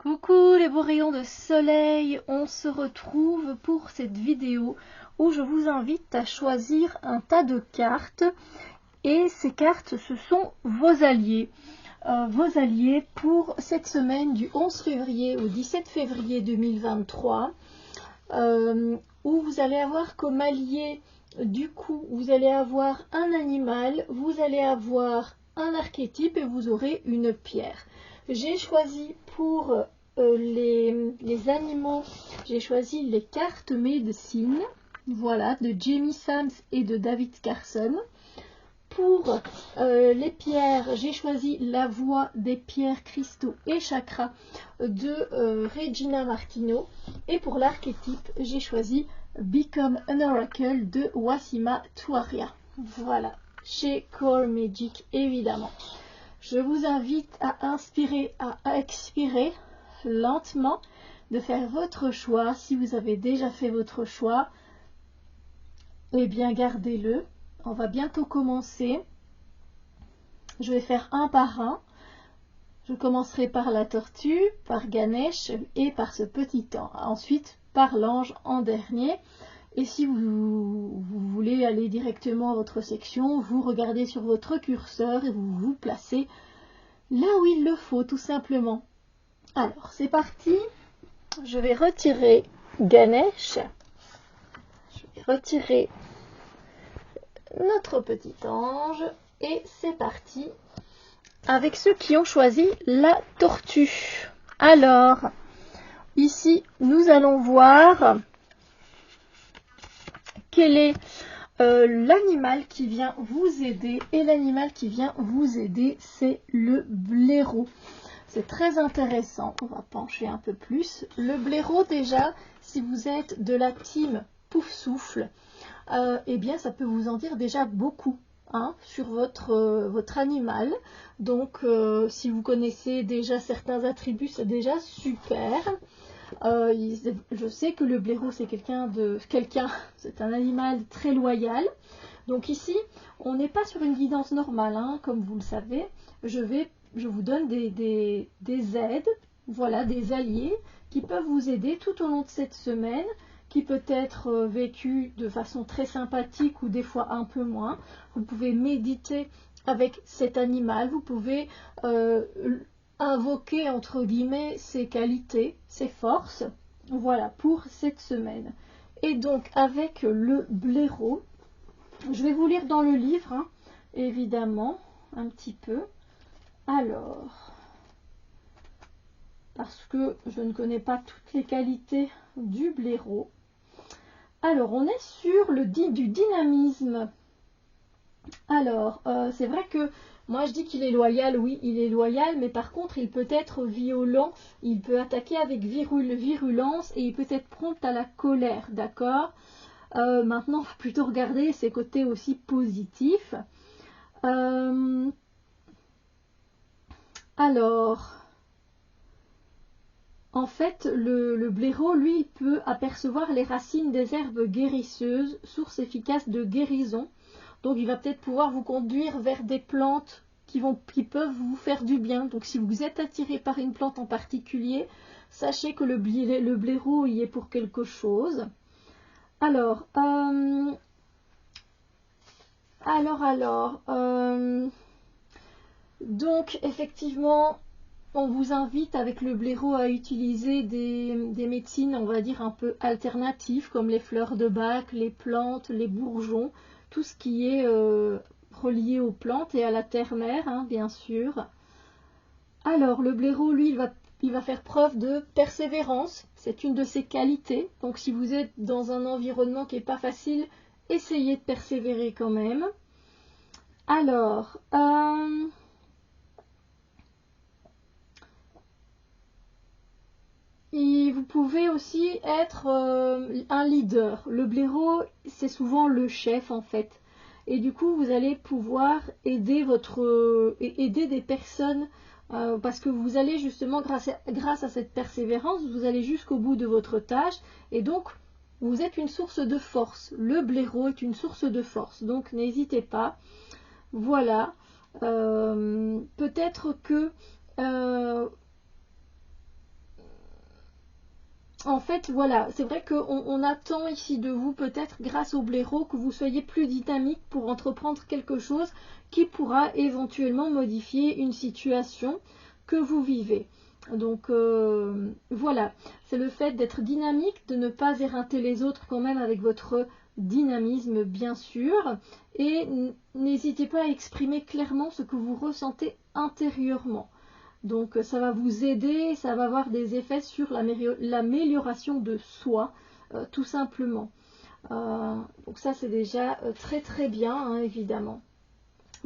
Coucou les beaux rayons de soleil, on se retrouve pour cette vidéo où je vous invite à choisir un tas de cartes et ces cartes ce sont vos alliés. Vos alliés pour cette semaine du 11 février au 17 février 2023 où vous allez avoir comme allié, du coup vous allez avoir un animal, vous allez avoir un archétype et vous aurez une pierre. J'ai choisi pour les animaux, j'ai choisi les cartes médecine, voilà, de Jamie Sams et de David Carson. Pour les pierres, j'ai choisi la voie des pierres, cristaux et chakras de Regina Martino. Et pour l'archétype, j'ai choisi Become an Oracle de Wassima Touaria. Voilà, chez Core Magic évidemment. Je vous invite à inspirer, à expirer lentement, de faire votre choix. Si vous avez déjà fait votre choix, eh bien gardez-le. On va bientôt commencer. Je vais faire un par un. Je commencerai par la tortue, par Ganesh et par ce petit ange. Ensuite, par l'ange en dernier. Et si vous voulez aller directement à votre section, vous regardez sur votre curseur et vous vous placez là où il le faut, tout simplement. Alors, c'est parti. Je vais retirer Ganesh. Je vais retirer notre petit ange. Et c'est parti avec ceux qui ont choisi la tortue. Alors, ici, nous allons voir quel est l'animal qui vient vous aider. Et l'animal qui vient vous aider, c'est le blaireau. C'est très intéressant. On va pencher un peu plus. Le blaireau, déjà, si vous êtes de la team Pouf Souffle, eh bien, ça peut vous en dire déjà beaucoup sur votre animal. Donc, si vous connaissez déjà certains attributs, c'est déjà super. Je sais que le blaireau, c'est c'est un animal très loyal. Donc ici, on n'est pas sur une guidance normale, comme vous le savez. Je vous donne des aides, voilà, des alliés qui peuvent vous aider tout au long de cette semaine, qui peut être vécue de façon très sympathique ou des fois un peu moins. Vous pouvez méditer avec cet animal, vous pouvez invoquer entre guillemets ses qualités, ses forces, voilà, pour cette semaine. Et donc avec le blaireau, je vais vous lire dans le livre, évidemment, un petit peu. Alors, parce que je ne connais pas toutes les qualités du blaireau. Alors, on est sur du dynamisme. Alors, c'est vrai que moi je dis qu'il est loyal, oui, il est loyal, mais par contre, il peut être violent, il peut attaquer avec virulence et il peut être prompt à la colère, d'accord ? Maintenant, il faut plutôt regarder ses côtés aussi positifs. Alors, en fait, le blaireau, lui, il peut apercevoir les racines des herbes guérisseuses, source efficace de guérison. Donc, il va peut-être pouvoir vous conduire vers des plantes qui peuvent vous faire du bien. Donc, si vous êtes attiré par une plante en particulier, sachez que le blaireau y est pour quelque chose. Alors, donc, effectivement, on vous invite avec le blaireau à utiliser des médecines, on va dire, un peu alternatives, comme les fleurs de bac, les plantes, les bourgeons, tout ce qui est relié aux plantes et à la terre-mère, bien sûr. Alors, le blaireau, lui, il va faire preuve de persévérance. C'est une de ses qualités. Donc, si vous êtes dans un environnement qui n'est pas facile, essayez de persévérer quand même. Alors, et vous pouvez aussi être un leader. Le blaireau, c'est souvent le chef en fait. Et du coup, vous allez pouvoir aider aider des personnes parce que vous allez justement, grâce à cette persévérance, vous allez jusqu'au bout de votre tâche. Et donc, vous êtes une source de force. Le blaireau est une source de force. Donc, n'hésitez pas. Voilà. Peut-être que en fait, voilà, c'est vrai qu'on attend ici de vous, peut-être grâce au blaireau, que vous soyez plus dynamique pour entreprendre quelque chose qui pourra éventuellement modifier une situation que vous vivez. Donc voilà, c'est le fait d'être dynamique, de ne pas éreinter les autres quand même avec votre dynamisme bien sûr, et n'hésitez pas à exprimer clairement ce que vous ressentez intérieurement. Donc ça va vous aider, ça va avoir des effets sur l'amélioration de soi, tout simplement. Donc ça c'est déjà très très bien, hein, évidemment.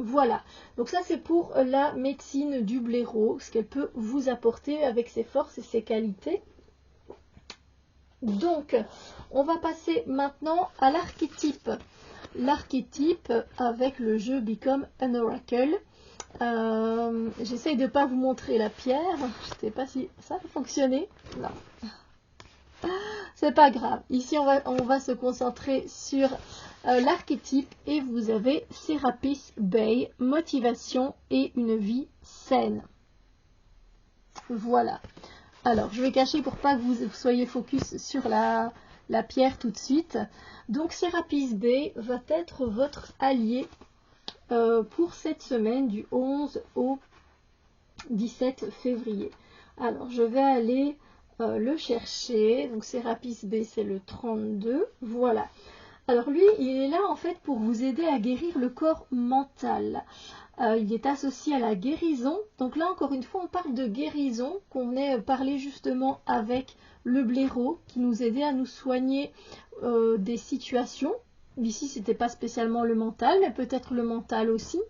Voilà, donc ça c'est pour la médecine du blaireau, ce qu'elle peut vous apporter avec ses forces et ses qualités. Donc, on va passer maintenant à l'archétype. L'archétype avec le jeu Become an Oracle. J'essaye de ne pas vous montrer la pierre. Je ne sais pas si ça va fonctionner. Non. C'est pas grave. Ici, on va se concentrer sur l'archétype. Et vous avez Serapis Bey, motivation et une vie saine. Voilà. Alors, je vais cacher pour pas que vous soyez focus sur la pierre tout de suite. Donc, Serapis Bey va être votre allié pour cette semaine du 11 au 17 février. Alors, je vais aller le chercher. Donc, Serapis Bey, c'est le 32. Voilà. Alors, lui, il est là, en fait, pour vous aider à guérir le corps mental. Il est associé à la guérison. Donc là, encore une fois, on parle de guérison, qu'on ait parlé justement avec le blaireau, qui nous aidait à nous soigner des situations. Ici, ce n'était pas spécialement le mental, mais peut-être le mental aussi.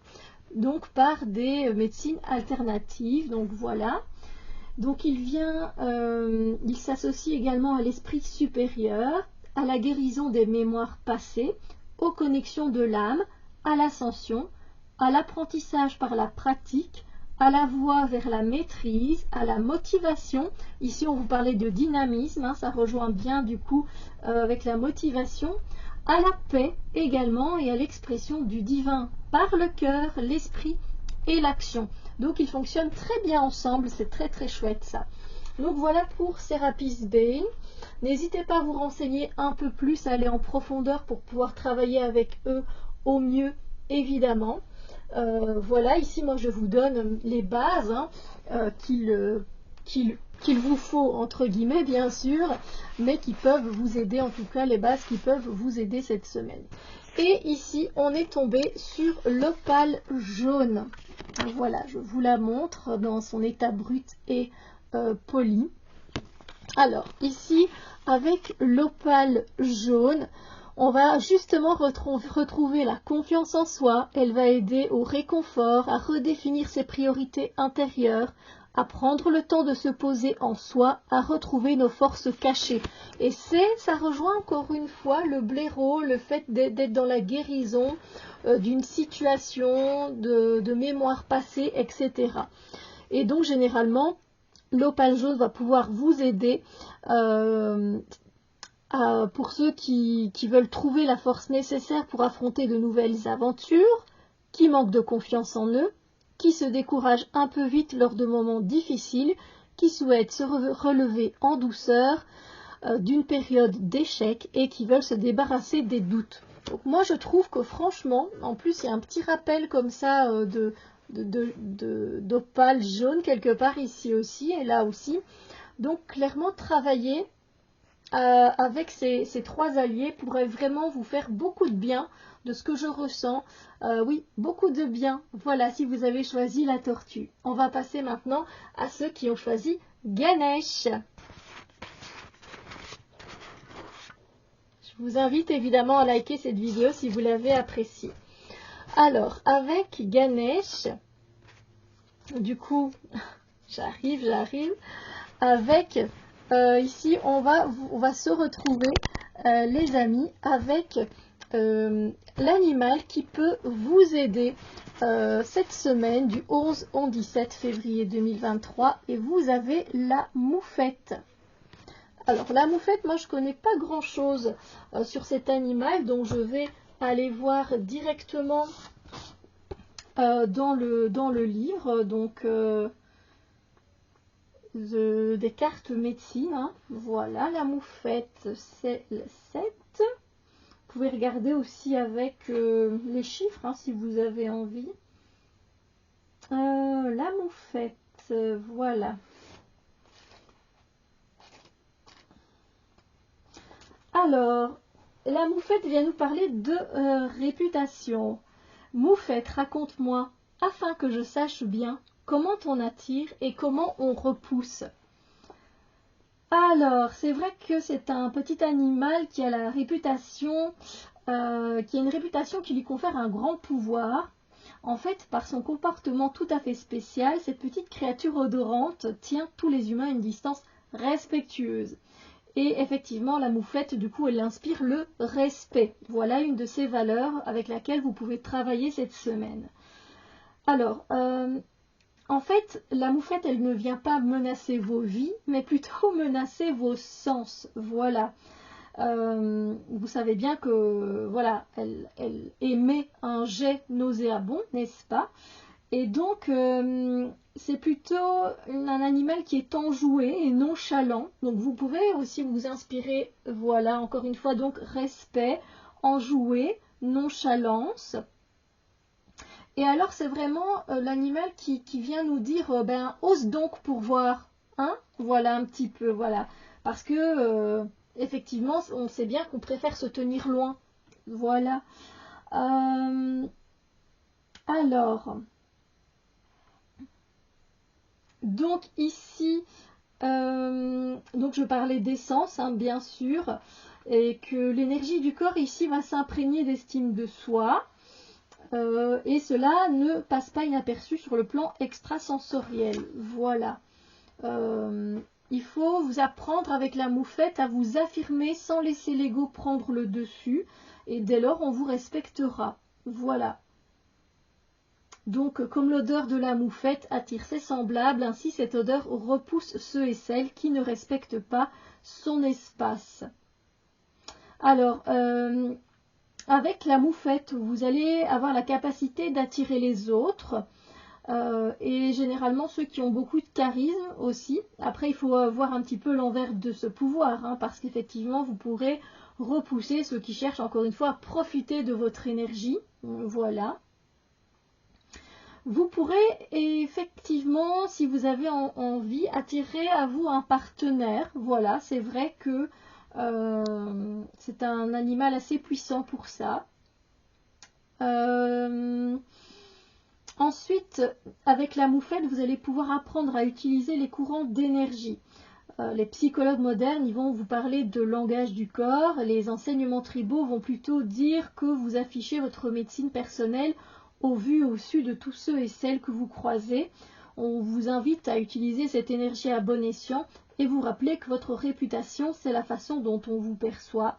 Donc par des médecines alternatives. Donc voilà. Donc il s'associe également à l'esprit supérieur, à la guérison des mémoires passées, aux connexions de l'âme, à l'ascension, à l'apprentissage par la pratique, à la voie vers la maîtrise, à la motivation. Ici, on vous parlait de dynamisme, hein, ça rejoint bien du coup avec la motivation, à la paix également et à l'expression du divin par le cœur, l'esprit et l'action. Donc, ils fonctionnent très bien ensemble, c'est très très chouette ça. Donc, voilà pour Serapis Bey. N'hésitez pas à vous renseigner un peu plus, à aller en profondeur pour pouvoir travailler avec eux au mieux, évidemment. Voilà, ici moi je vous donne les bases hein, qu'il vous faut entre guillemets bien sûr, mais qui peuvent vous aider, en tout cas les bases qui peuvent vous aider cette semaine. Et ici on est tombé sur l'opale jaune. Voilà, je vous la montre dans son état brut et poli. Alors ici avec l'opale jaune, on va justement retrouver la confiance en soi. Elle va aider au réconfort, à redéfinir ses priorités intérieures, à prendre le temps de se poser en soi, à retrouver nos forces cachées. Et ça rejoint encore une fois le blaireau, le fait d'être dans la guérison d'une situation, de mémoire passée, etc. Et donc généralement, l'opale jaune va pouvoir vous aider pour ceux qui veulent trouver la force nécessaire pour affronter de nouvelles aventures, qui manquent de confiance en eux, qui se découragent un peu vite lors de moments difficiles, qui souhaitent se relever en douceur d'une période d'échec et qui veulent se débarrasser des doutes. Donc moi je trouve que franchement, en plus il y a un petit rappel comme ça d'opale jaune quelque part ici aussi et là aussi. Donc clairement travailler avec ces trois alliés pourrait vraiment vous faire beaucoup de bien de ce que je ressens. Oui, beaucoup de bien. Voilà, si vous avez choisi la tortue. On va passer maintenant à ceux qui ont choisi Ganesh. Je vous invite évidemment à liker cette vidéo si vous l'avez appréciée. Alors, avec Ganesh, du coup, j'arrive. Avec... ici, on va se retrouver, les amis, avec l'animal qui peut vous aider cette semaine du 11 au 17 février 2023. Et vous avez la moufette. Alors, la moufette, moi, je ne connais pas grand-chose sur cet animal, donc je vais aller voir directement dans le livre. Donc... des cartes médecine. Hein. Voilà, la moufette, c'est le 7. Vous pouvez regarder aussi avec les chiffres, hein, si vous avez envie. La moufette, voilà. Alors, la moufette vient nous parler de réputation. Moufette, raconte-moi, afin que je sache bien comment on attire et comment on repousse. Alors, c'est vrai que c'est un petit animal qui a la réputation, qui a une réputation qui lui confère un grand pouvoir. En fait, par son comportement tout à fait spécial, cette petite créature odorante tient tous les humains à une distance respectueuse. Et effectivement, la moufette, du coup, elle inspire le respect. Voilà une de ces valeurs avec laquelle vous pouvez travailler cette semaine. Alors, en fait, la moufette, elle ne vient pas menacer vos vies, mais plutôt menacer vos sens. Voilà. Vous savez bien que, voilà, elle émet un jet nauséabond, n'est-ce pas? Et donc, c'est plutôt un animal qui est enjoué et nonchalant. Donc, vous pouvez aussi vous inspirer, voilà, encore une fois, donc respect, enjoué, nonchalance. Et alors, c'est vraiment l'animal qui vient nous dire, ben, ose donc pour voir, hein? Voilà, un petit peu, voilà. Parce que, effectivement, on sait bien qu'on préfère se tenir loin. Voilà. Alors... Donc ici, donc je parlais d'essence, hein, bien sûr, et que l'énergie du corps ici va s'imprégner d'estime de soi, et cela ne passe pas inaperçu sur le plan extrasensoriel. Voilà. Il faut vous apprendre avec la moufette à vous affirmer sans laisser l'ego prendre le dessus, et dès lors on vous respectera. Voilà. Donc, comme l'odeur de la moufette attire ses semblables, ainsi cette odeur repousse ceux et celles qui ne respectent pas son espace. Alors, avec la moufette, vous allez avoir la capacité d'attirer les autres, et généralement ceux qui ont beaucoup de charisme aussi. Après, il faut voir un petit peu l'envers de ce pouvoir, hein, parce qu'effectivement, vous pourrez repousser ceux qui cherchent, encore une fois, à profiter de votre énergie. Voilà. Vous pourrez effectivement, si vous avez envie, attirer à vous un partenaire. Voilà, c'est vrai que c'est un animal assez puissant pour ça. Ensuite, avec la moufette, vous allez pouvoir apprendre à utiliser les courants d'énergie. Les psychologues modernes, ils vont vous parler de langage du corps. Les enseignements tribaux vont plutôt dire que vous affichez votre médecine personnelle au vu et au su de tous ceux et celles que vous croisez. On vous invite à utiliser cette énergie à bon escient et vous rappeler que votre réputation, c'est la façon dont on vous perçoit.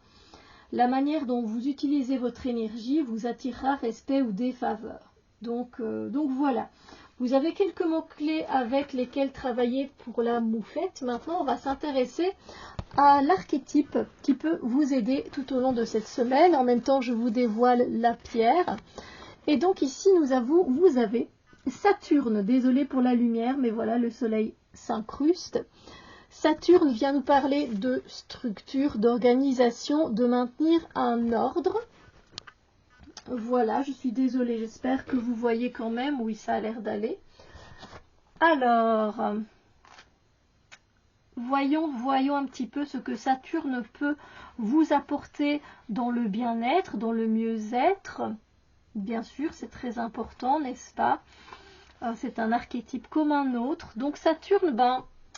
La manière dont vous utilisez votre énergie vous attirera respect ou défaveur. Donc voilà. Vous avez quelques mots-clés avec lesquels travailler pour la moufette. Maintenant, on va s'intéresser à l'archétype qui peut vous aider tout au long de cette semaine. En même temps, je vous dévoile la pierre. Et donc ici, vous avez Saturne. Désolé pour la lumière, mais voilà, le soleil s'incruste. Saturne vient nous parler de structure, d'organisation, de maintenir un ordre. Voilà, je suis désolée, j'espère que vous voyez quand même. Oui, ça a l'air d'aller. Alors, voyons un petit peu ce que Saturne peut vous apporter dans le bien-être, dans le mieux-être. Bien sûr, c'est très important, n'est-ce pas? C'est un archétype comme un autre. Donc Saturne,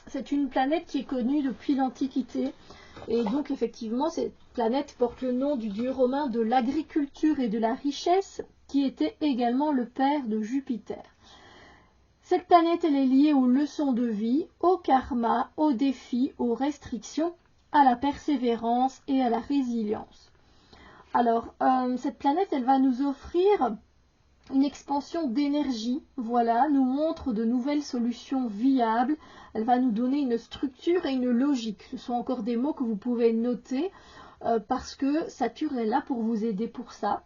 c'est une planète qui est connue depuis l'Antiquité. Et donc effectivement, cette planète porte le nom du dieu romain de l'agriculture et de la richesse, qui était également le père de Jupiter. Cette planète, elle est liée aux leçons de vie, au karma, aux défis, aux restrictions, à la persévérance et à la résilience. Alors, cette planète, elle va nous offrir une expansion d'énergie, voilà, nous montre de nouvelles solutions viables, elle va nous donner une structure et une logique. Ce sont encore des mots que vous pouvez noter parce que Saturne est là pour vous aider pour ça.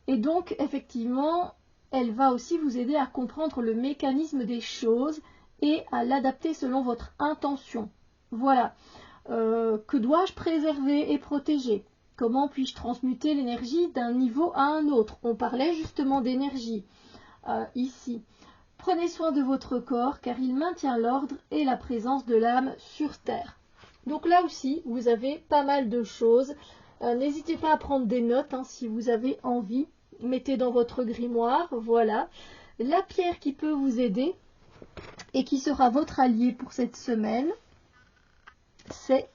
Et donc, effectivement, elle va aussi vous aider à comprendre le mécanisme des choses et à l'adapter selon votre intention. Voilà. Que dois-je préserver et protéger? Comment puis-je transmuter l'énergie d'un niveau à un autre? On parlait justement d'énergie ici. Prenez soin de votre corps car il maintient l'ordre et la présence de l'âme sur terre. Donc là aussi, vous avez pas mal de choses. N'hésitez pas à prendre des notes si vous avez envie. Mettez dans votre grimoire, voilà. La pierre qui peut vous aider et qui sera votre allié pour cette semaine, c'est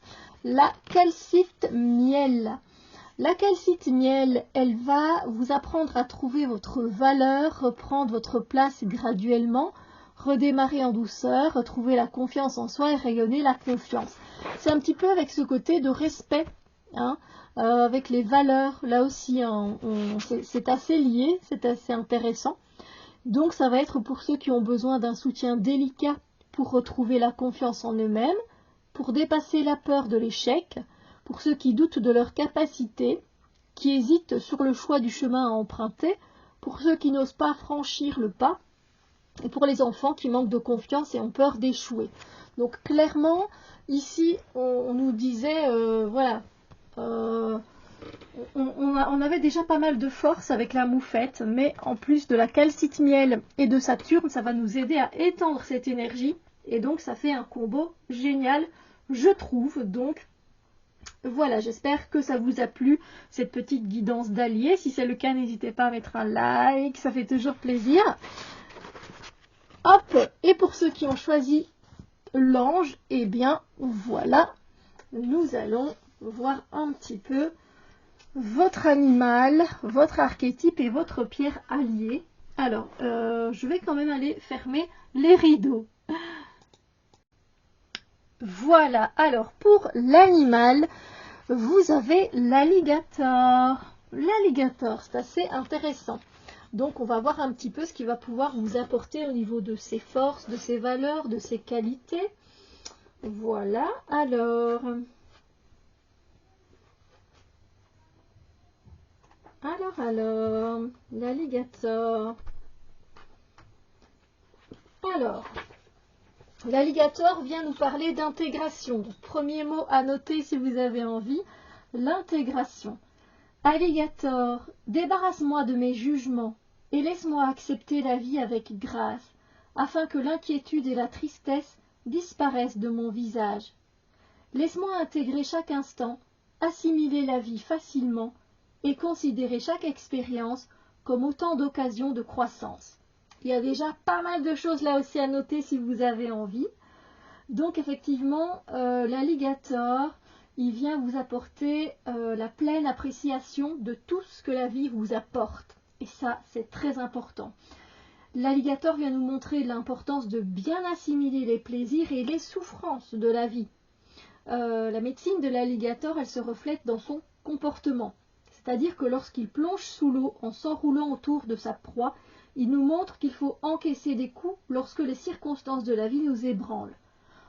la calcite miel. La calcite miel, elle va vous apprendre à trouver votre valeur, reprendre votre place graduellement, redémarrer en douceur, retrouver la confiance en soi et rayonner la confiance. C'est un petit peu avec ce côté de respect, avec les valeurs, là aussi, c'est assez lié, c'est assez intéressant. Donc ça va être pour ceux qui ont besoin d'un soutien délicat pour retrouver la confiance en eux-mêmes, pour dépasser la peur de l'échec, pour ceux qui doutent de leur capacité, qui hésitent sur le choix du chemin à emprunter, pour ceux qui n'osent pas franchir le pas, et pour les enfants qui manquent de confiance et ont peur d'échouer. Donc clairement, ici, on nous disait, voilà, on avait déjà pas mal de force avec la moufette, mais en plus de la calcite miel et de Saturne, ça va nous aider à étendre cette énergie, et donc ça fait un combo génial, je trouve. Donc voilà, j'espère que ça vous a plu, cette petite guidance d'alliés. Si c'est le cas, n'hésitez pas à mettre un like, ça fait toujours plaisir. Hop, et pour ceux qui ont choisi l'ange, eh bien voilà, nous allons voir un petit peu votre animal, votre archétype et votre pierre alliée. Alors, je vais quand même aller fermer les rideaux. Voilà, alors pour l'animal, vous avez l'alligator. L'alligator, c'est assez intéressant. Donc on va voir un petit peu ce qu'il va pouvoir vous apporter au niveau de ses forces, de ses valeurs, de ses qualités. Voilà, alors l'alligator. Alors, l'alligator vient nous parler d'intégration. Premier mot à noter si vous avez envie, l'intégration. Alligator, débarrasse-moi de mes jugements et laisse-moi accepter la vie avec grâce, afin que l'inquiétude et la tristesse disparaissent de mon visage. Laisse-moi intégrer chaque instant, assimiler la vie facilement et considérer chaque expérience comme autant d'occasions de croissance. Il y a déjà pas mal de choses là aussi à noter si vous avez envie. Donc effectivement, l'alligator, il vient vous apporter la pleine appréciation de tout ce que la vie vous apporte. Et ça, c'est très important. L'alligator vient nous montrer l'importance de bien assimiler les plaisirs et les souffrances de la vie. La médecine de l'alligator, elle se reflète dans son comportement. C'est-à-dire que lorsqu'il plonge sous l'eau en s'enroulant autour de sa proie, il nous montre qu'il faut encaisser des coups lorsque les circonstances de la vie nous ébranlent.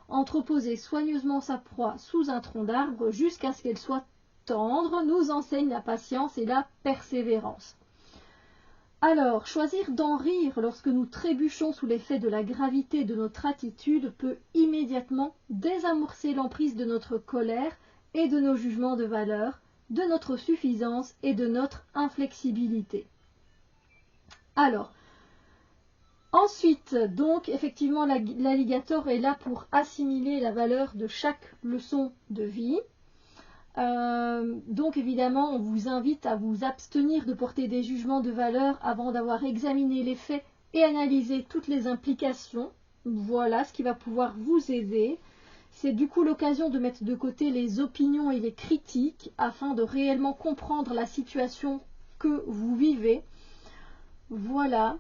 Entreposer soigneusement sa proie sous un tronc d'arbre jusqu'à ce qu'elle soit tendre nous enseigne la patience et la persévérance. Alors, choisir d'en rire lorsque nous trébuchons sous l'effet de la gravité de notre attitude peut immédiatement désamorcer l'emprise de notre colère et de nos jugements de valeur, de notre suffisance et de notre inflexibilité. Alors, ensuite, donc, effectivement, l'alligator est là pour assimiler la valeur de chaque leçon de vie. Donc, évidemment, on vous invite à vous abstenir de porter des jugements de valeur avant d'avoir examiné les faits et analysé toutes les implications. Voilà ce qui va pouvoir vous aider. C'est du coup l'occasion de mettre de côté les opinions et les critiques afin de réellement comprendre la situation que vous vivez. Voilà.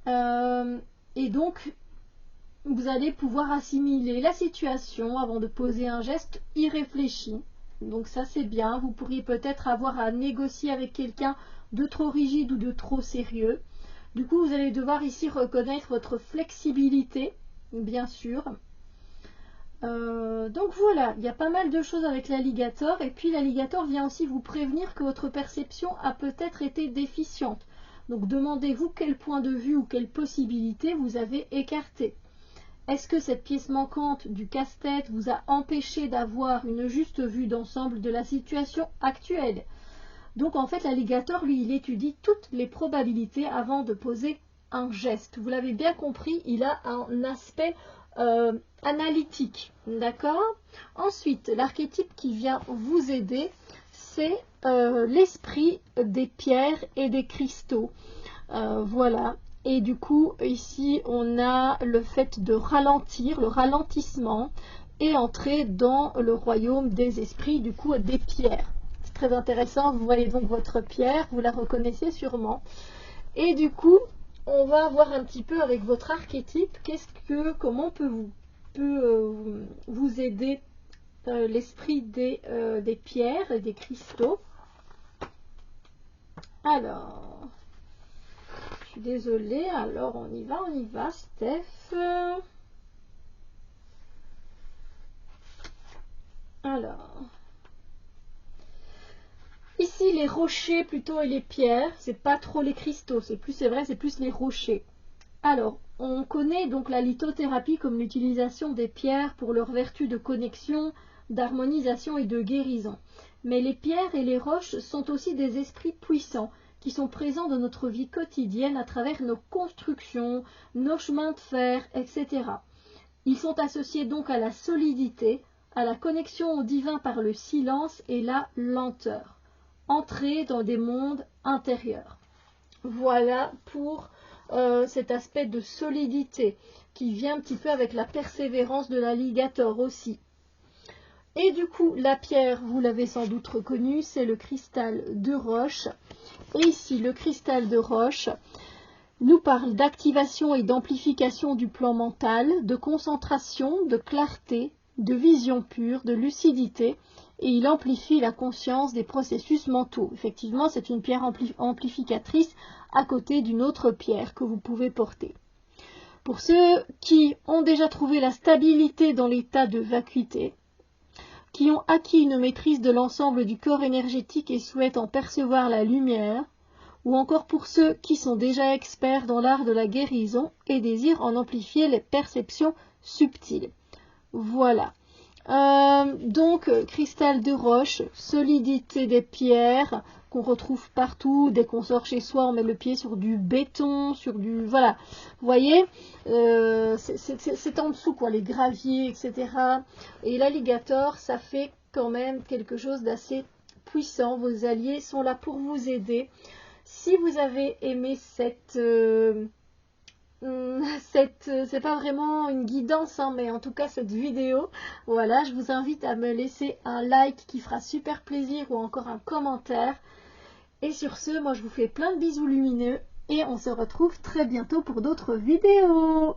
Et donc, vous allez pouvoir assimiler la situation avant de poser un geste irréfléchi. Donc ça, c'est bien. Vous pourriez peut-être avoir à négocier avec quelqu'un de trop rigide ou de trop sérieux. Du coup, vous allez devoir ici reconnaître votre flexibilité, bien sûr. Donc voilà, il y a pas mal de choses avec l'alligator. Et puis l'alligator vient aussi vous prévenir que votre perception a peut-être été déficiente. Donc demandez-vous quel point de vue ou quelle possibilité vous avez écarté. Est-ce que cette pièce manquante du casse-tête vous a empêché d'avoir une juste vue d'ensemble de la situation actuelle? Donc en fait, l'alligator, lui, il étudie toutes les probabilités avant de poser un geste. Vous l'avez bien compris, il a un aspect analytique. D'accord? Ensuite, l'archétype qui vient vous aider, c'est l'esprit des pierres et des cristaux. Voilà. Et du coup, ici, on a le fait de ralentir, le ralentissement, et entrer dans le royaume des esprits, du coup, des pierres. C'est très intéressant. Vous voyez donc votre pierre, vous la reconnaissez sûrement. Et du coup, on va voir un petit peu avec votre archétype, comment peut vous aider l'esprit des pierres et des cristaux. Alors, je suis désolée, alors on y va, Steph. Alors, ici les rochers plutôt et les pierres, c'est pas trop les cristaux, c'est plus les rochers. Alors, on connaît donc la lithothérapie comme l'utilisation des pierres pour leur vertu de connexion, d'harmonisation et de guérison. Mais les pierres et les roches sont aussi des esprits puissants qui sont présents dans notre vie quotidienne à travers nos constructions, nos chemins de fer, etc. Ils sont associés donc à la solidité, à la connexion au divin par le silence et la lenteur. Entrer dans des mondes intérieurs. Voilà pour cet aspect de solidité qui vient un petit peu avec la persévérance de l'alligator aussi. Et du coup, la pierre, vous l'avez sans doute reconnu, c'est le cristal de roche. Et ici, le cristal de roche nous parle d'activation et d'amplification du plan mental, de concentration, de clarté, de vision pure, de lucidité, et il amplifie la conscience des processus mentaux. Effectivement, c'est une pierre amplificatrice à côté d'une autre pierre que vous pouvez porter. Pour ceux qui ont déjà trouvé la stabilité dans l'état de vacuité, qui ont acquis une maîtrise de l'ensemble du corps énergétique et souhaitent en percevoir la lumière, ou encore pour ceux qui sont déjà experts dans l'art de la guérison et désirent en amplifier les perceptions subtiles. Voilà. Donc, cristal de roche, solidité des pierres qu'on retrouve partout. Dès qu'on sort chez soi, on met le pied sur du béton, sur du... Voilà. Vous voyez, c'est en dessous, quoi, les graviers, etc. Et l'alligator, ça fait quand même quelque chose d'assez puissant. Vos alliés sont là pour vous aider. Si vous avez aimé c'est pas vraiment une guidance, hein, mais en tout cas cette vidéo, voilà, je vous invite à me laisser un like qui fera super plaisir ou encore un commentaire. Et sur ce, moi je vous fais plein de bisous lumineux et on se retrouve très bientôt pour d'autres vidéos.